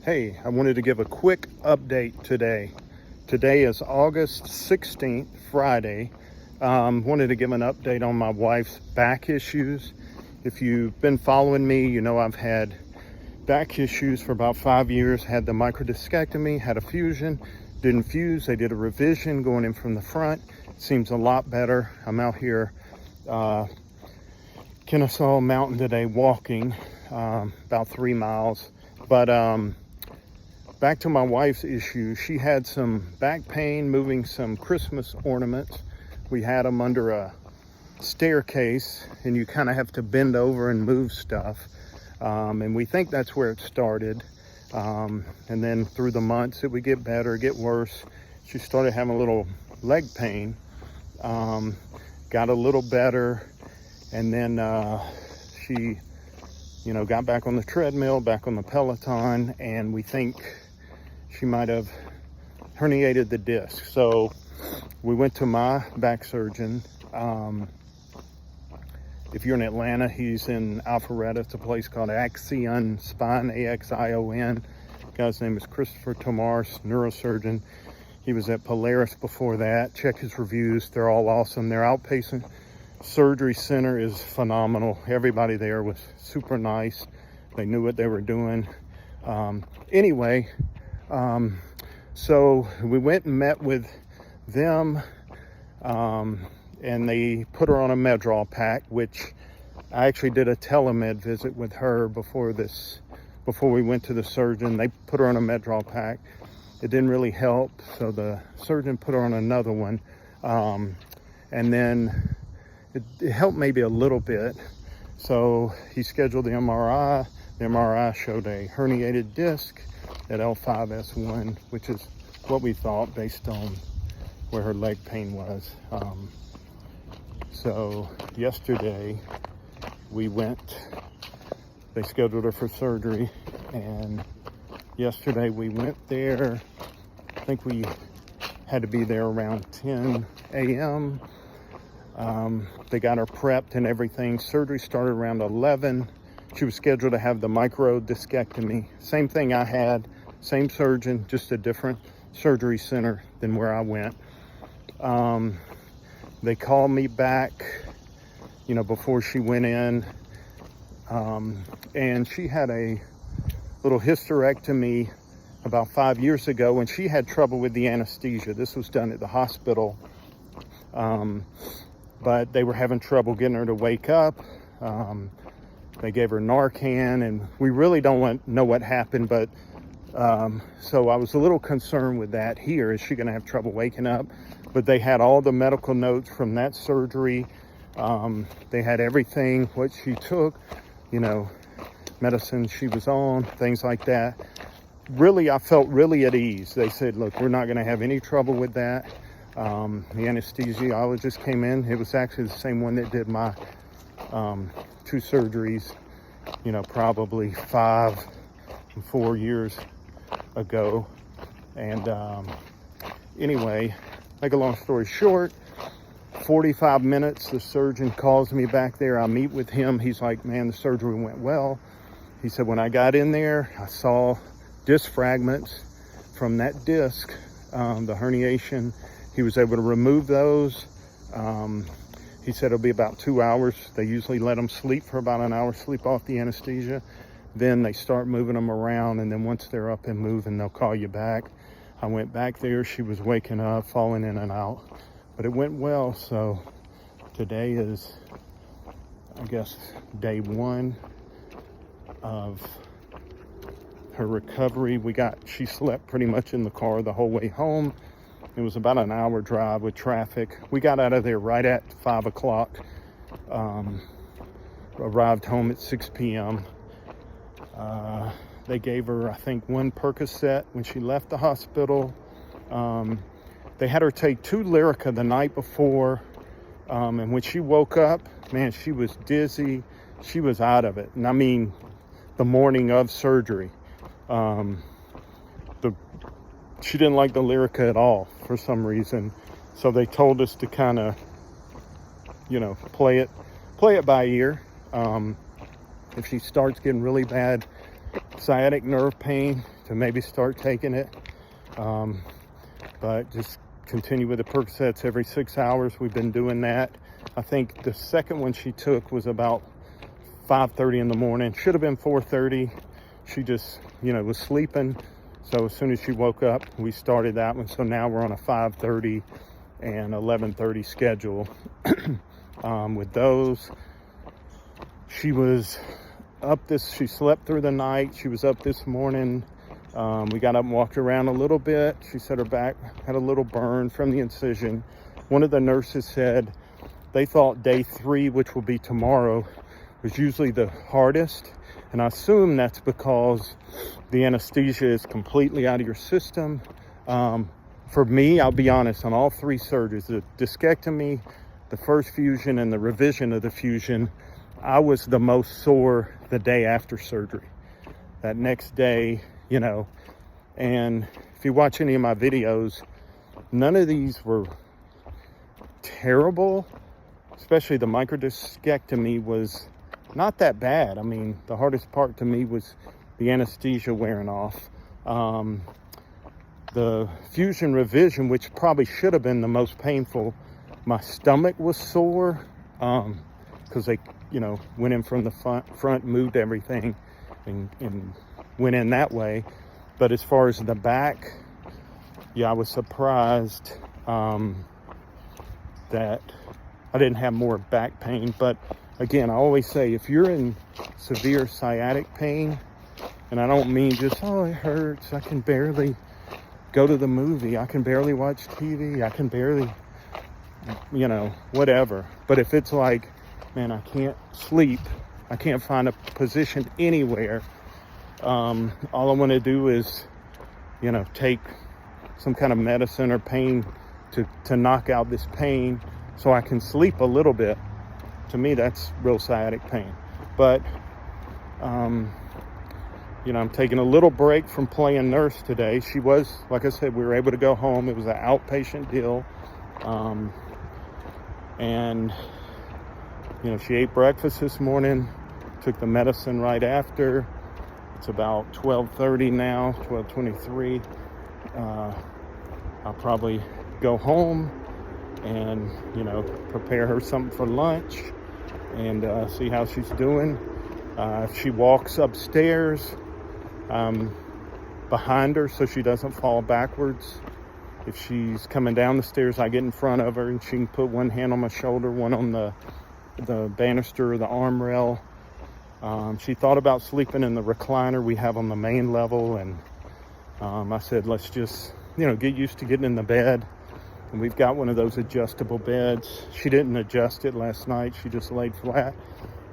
Hey, I wanted to give a quick update today. Today is August 16th, Friday. Wanted to give an update on my wife's back issues. If you've been following me, you know I've had back issues for about 5 years. Had the microdiscectomy, had a fusion, didn't fuse. They did a revision going in from the front. Seems a lot better. I'm out here Kennesaw Mountain today walking about 3 miles. But back to my wife's issue. She had some back pain moving some Christmas ornaments. We had them under a staircase, and you kind of have to bend over and move stuff. And we think that's where it started. And then through the months, it would get better, get worse. She started having a little leg pain. Got a little better, and then she, got back on the treadmill, back on the Peloton, and we think she might have herniated the disc. So we went to my back surgeon. If you're in Atlanta, he's in Alpharetta. It's a place called Axion Spine, A-X-I-O-N. Guy's name is Christopher Tomars, neurosurgeon. He was at Polaris before that. Check his reviews. They're all awesome. Their outpatient surgery center is phenomenal. Everybody there was super nice. They knew what they were doing. So we went and met with them, and they put her on a Medrol pack, which I actually did a telemed visit with her before we went to the surgeon. They put her on a Medrol pack. It didn't really help, so the surgeon put her on another one. And then it helped maybe a little bit. So he scheduled the MRI. The MRI showed a herniated disc at L5S1, which is what we thought based on where her leg pain was. So yesterday we went, they scheduled her for surgery, and yesterday we went there. I think we had to be there around 10 a.m. They got her prepped and everything. Surgery started around 11. She was scheduled to have the microdiscectomy. Same thing I had, same surgeon, just a different surgery center than where I went. They called me back, before she went in, and she had a little hysterectomy about 5 years ago, and she had trouble with the anesthesia. This was done at the hospital, but they were having trouble getting her to wake up. They gave her Narcan, and we really don't know what happened, but so I was a little concerned with that here. Is she going to have trouble waking up? But they had all the medical notes from that surgery. They had everything, what she took, medicine she was on, things like that. Really, I felt really at ease. They said, look, we're not going to have any trouble with that. The anesthesiologist came in. It was actually the same one that did my 2 surgeries, probably 5 and 4 years ago. And anyway, make a long story short, 45 minutes, the surgeon calls me back there. I meet with him. He's like, man, the surgery went well. He said, when I got in there, I saw disc fragments from that disc, the herniation. He was able to remove those. He said it'll be about 2 hours. They usually let them sleep for about an hour, sleep off the anesthesia. Then they start moving them around, and then once they're up and moving, they'll call you back. I went back there. She was waking up, falling in and out, but it went well. So today is, I guess, day 1 of her recovery. She slept pretty much in the car the whole way home. It was about an hour drive with traffic. We got out of there right at 5 o'clock. Arrived home at 6 p.m. They gave her, I think, 1 Percocet when she left the hospital. They had her take 2 Lyrica the night before. And when she woke up, man, she was dizzy. She was out of it. And I mean, the morning of surgery. She didn't like the Lyrica at all for some reason. So they told us to kind of, play it by ear. If she starts getting really bad sciatic nerve pain, to maybe start taking it. But just continue with the Percocets every 6 hours. We've been doing that. I think the second one she took was about 5:30 in the morning. Should have been 4:30. She just, was sleeping. So as soon as she woke up, we started that one. So now we're on a 5:30 and 11:30 schedule with those. She was up she slept through the night. She was up this morning. We got up and walked around a little bit. She said her back had a little burn from the incision. One of the nurses said they thought day 3, which will be tomorrow, was usually the hardest. And I assume that's because the anesthesia is completely out of your system. For me, I'll be honest, on all 3 surgeries, the discectomy, the first fusion, and the revision of the fusion, I was the most sore the day after surgery. That next day, and if you watch any of my videos, none of these were terrible. Especially the microdiscectomy was not that bad. I mean, the hardest part to me was the anesthesia wearing off. The fusion revision, which probably should have been the most painful, my stomach was sore because they, went in from the front, moved everything and went in that way. But as far as the back, yeah, I was surprised that I didn't have more back pain. But again, I always say, if you're in severe sciatic pain, and I don't mean just, oh, it hurts, I can barely go to the movie, I can barely watch TV, I can barely, whatever. But if it's like, man, I can't sleep, I can't find a position anywhere, all I want to do is, take some kind of medicine or pain to knock out this pain so I can sleep a little bit. To me, that's real sciatic pain. But, I'm taking a little break from playing nurse today. She was, like I said, we were able to go home. It was an outpatient deal. And, she ate breakfast this morning, took the medicine right after. It's about 12:30 now, 12:23. I'll probably go home and, prepare her something for lunch and see how she's doing. If she walks upstairs, behind her so she doesn't fall backwards. If she's coming down the stairs, I get in front of her and she can put one hand on my shoulder, one on the banister or the arm rail. She thought about sleeping in the recliner we have on the main level, and I said, let's just, get used to getting in the bed. And we've got one of those adjustable beds. She didn't adjust it last night. She just laid flat.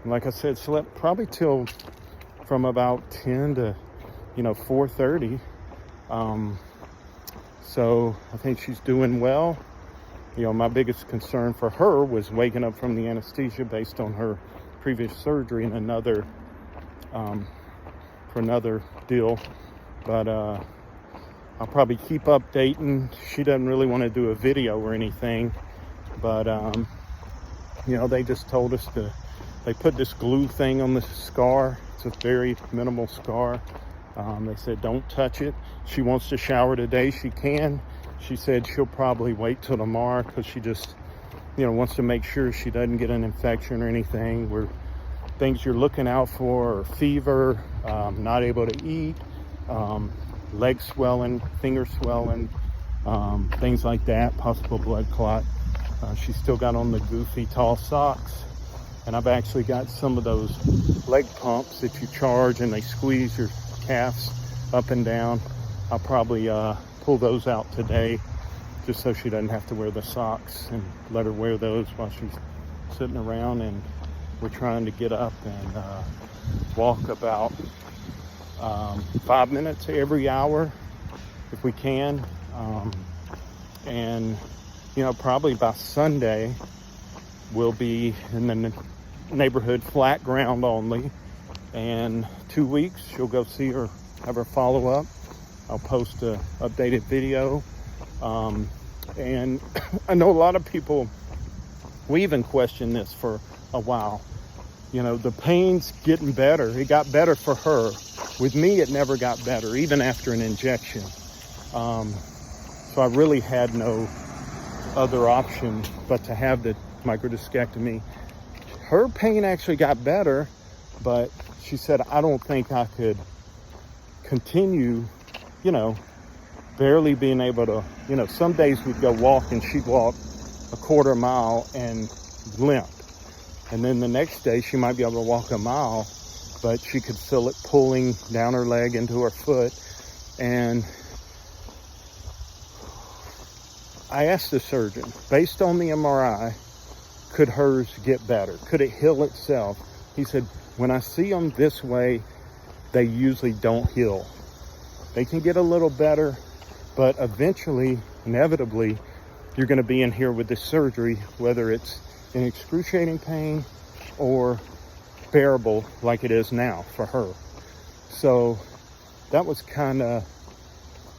And like I said, slept probably till from about 10 to 4:30. So I think she's doing well. My biggest concern for her was waking up from the anesthesia based on her previous surgery and another deal. But I'll probably keep updating. She doesn't really want to do a video or anything, but they just told us they put this glue thing on the scar. It's a very minimal scar. They said don't touch it. She wants to shower today, she can. She said she'll probably wait till tomorrow because she just wants to make sure she doesn't get an infection or anything. Things you're looking out for are fever, not able to eat, leg swelling, finger swelling, things like that, possible blood clot. She's still got on the goofy tall socks, and I've actually got some of those leg pumps that you charge and they squeeze your calves up and down. I'll probably pull those out today just so she doesn't have to wear the socks, and let her wear those while she's sitting around. And we're trying to get up and walk about 5 minutes every hour if we can. And probably by Sunday we'll be in the neighborhood flat ground only, and 2 weeks she'll go see her, have her follow up. I'll post a updated video. And I know a lot of people, we even questioned this for a while. You know, the pain's getting better. It got better for her. With me, it never got better, even after an injection. So I really had no other option but to have the microdiscectomy. Her pain actually got better, but she said, I don't think I could continue, you know, barely being able to, you know, some days we'd go walk and she'd walk a quarter mile and limp. And then the next day she might be able to walk a mile, but she could feel it pulling down her leg into her foot. And I asked the surgeon, based on the MRI, could hers get better? Could it heal itself? He said, when I see them this way, they usually don't heal. They can get a little better, but eventually, inevitably, you're going to be in here with this surgery, whether it's in excruciating pain or bearable like it is now for her. So that was kind of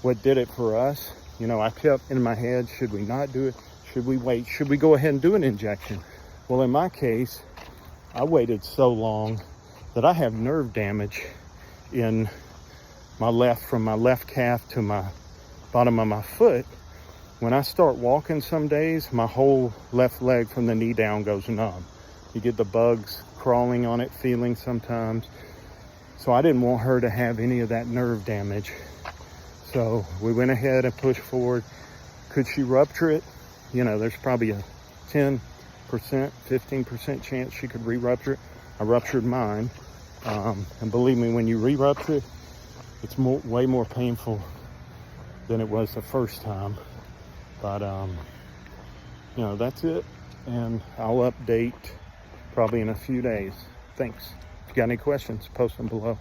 what did it for us. You know, I kept in my head, should we not do it? Should we wait? Should we go ahead and do an injection? Well, in my case, I waited so long that I have nerve damage in my left, from my left calf to my bottom of my foot. When I start walking some days, my whole left leg from the knee down goes numb. You get the bugs crawling on it, feeling sometimes. So I didn't want her to have any of that nerve damage. So we went ahead and pushed forward. Could she rupture it? You know, there's probably a 10%, 15% chance she could re-rupture it. I ruptured mine. And believe me, when you re-rupture it, it's way more painful than it was the first time. But, you know, that's it. And I'll update probably in a few days. Thanks. If you got any questions, post them below.